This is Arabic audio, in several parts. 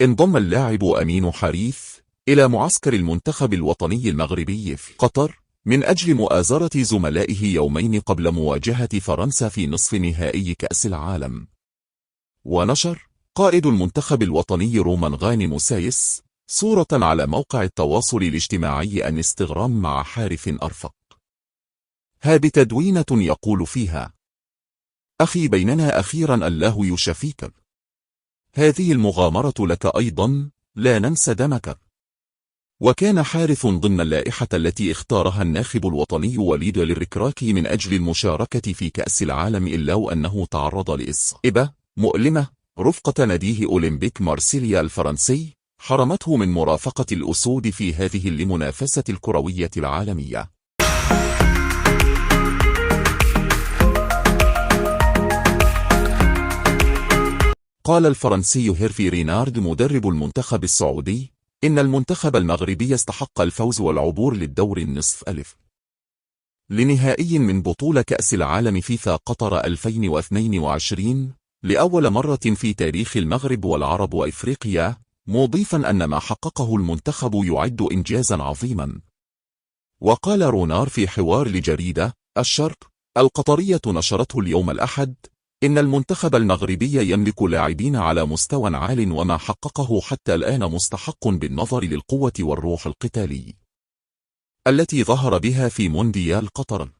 انضم اللاعب أمين حريث إلى معسكر المنتخب الوطني المغربي في قطر من أجل مؤازرة زملائه يومين قبل مواجهة فرنسا في نصف نهائي كأس العالم. ونشر قائد المنتخب الوطني رومان غانم سايس صورة على موقع التواصل الاجتماعي انستغرام مع حارث أرفق بتدوينة يقول فيها: أخي بيننا أخيرا الله يشفيك، هذه المغامرة لك أيضا، لا ننسى دمك. وكان حارث ضمن اللائحة التي اختارها الناخب الوطني وليد الركراكي من أجل المشاركة في كأس العالم، إلا وأنه تعرض لإصابة مؤلمة رفقة ناديه أولمبيك مارسيليا الفرنسي حرمته من مرافقة الأسود في هذه المنافسة الكروية العالمية. قال الفرنسي هيرفي رينارد مدرب المنتخب السعودي إن المنتخب المغربي استحق الفوز والعبور للدور النصف ألف لنهائي من بطولة كأس العالم فيفا قطر 2022 لأول مرة في تاريخ المغرب والعرب وإفريقيا، مضيفا أن ما حققه المنتخب يعد إنجازا عظيما. وقال رونار في حوار لجريدة الشرق القطرية نشرته اليوم الأحد إن المنتخب المغربي يملك لاعبين على مستوى عال، وما حققه حتى الآن مستحق بالنظر للقوة والروح القتالي التي ظهر بها في مونديال قطر.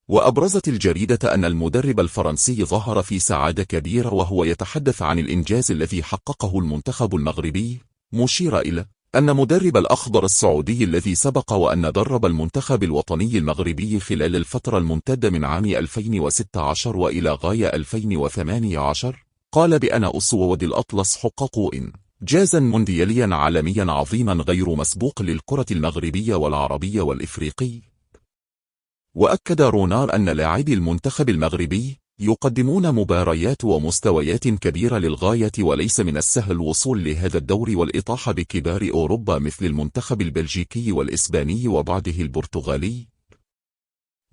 وأبرزت الجريدة أن المدرب الفرنسي ظهر في سعادة كبيرة وهو يتحدث عن الإنجاز الذي حققه المنتخب المغربي، مشير إلى أن مدرب الأخضر السعودي الذي سبق وأن درب المنتخب الوطني المغربي خلال الفترة الممتدة من عام 2016 وإلى غاية 2018 قال بأن أسود الأطلس حققوا إنجازا موندياليا عالميا عظيما غير مسبوق للكرة المغربية والعربية والإفريقي. وأكد رونار أن لاعبي المنتخب المغربي يقدمون مباريات ومستويات كبيرة للغاية، وليس من السهل الوصول لهذا الدور والإطاحة بكبار أوروبا مثل المنتخب البلجيكي والإسباني وبعده البرتغالي.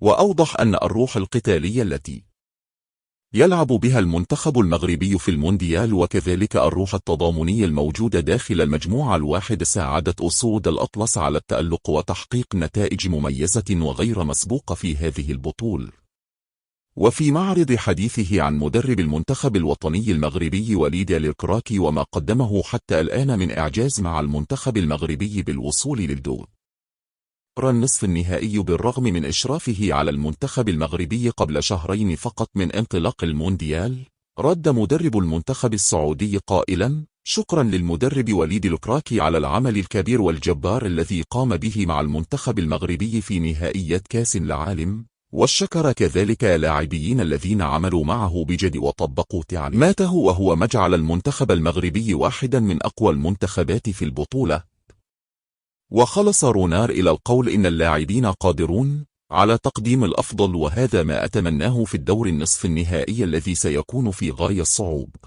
وأوضح أن الروح القتالية التي يلعب بها المنتخب المغربي في المونديال وكذلك الروح التضامنية الموجودة داخل المجموعة الواحدة ساعدت أسود الأطلس على التألق وتحقيق نتائج مميزة وغير مسبوقة في هذه البطولة. وفي معرض حديثه عن مدرب المنتخب الوطني المغربي وليد الركراكي وما قدمه حتى الآن من إعجاز مع المنتخب المغربي بالوصول للدور النصف النهائي بالرغم من إشرافه على المنتخب المغربي قبل شهرين فقط من انطلاق المونديال، رد مدرب المنتخب السعودي قائلا: شكرا للمدرب وليد الركراكي على العمل الكبير والجبار الذي قام به مع المنتخب المغربي في نهائيات كأس العالم، والشكر كذلك لاعبين الذين عملوا معه بجد وطبقوا تعليماته، وهو ما جعل المنتخب المغربي واحدا من أقوى المنتخبات في البطولة. وخلص رونار إلى القول إن اللاعبين قادرون على تقديم الأفضل، وهذا ما أتمناه في الدور النصف النهائي الذي سيكون في غاية الصعوبة.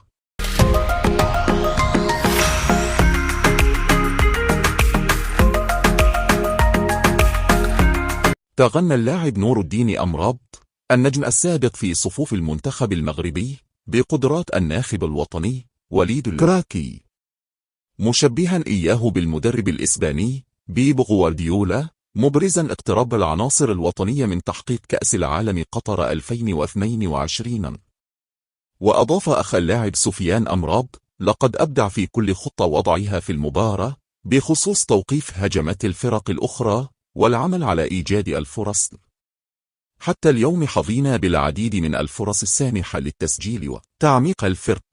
تغنى اللاعب نور الدين أمراب النجم السابق في صفوف المنتخب المغربي بقدرات الناخب الوطني وليد الركراكي، مشبها إياه بالمدرب الإسباني بيب غوارديولا، مبرزا اقتراب العناصر الوطنية من تحقيق كأس العالم قطر 2022. وأضاف أخ اللاعب سفيان أمراب: لقد أبدع في كل خطة وضعها في المباراة بخصوص توقيف هجمات الفرق الأخرى والعمل على إيجاد الفرص. حتى اليوم حظينا بالعديد من الفرص السانحة للتسجيل وتعميق الفرق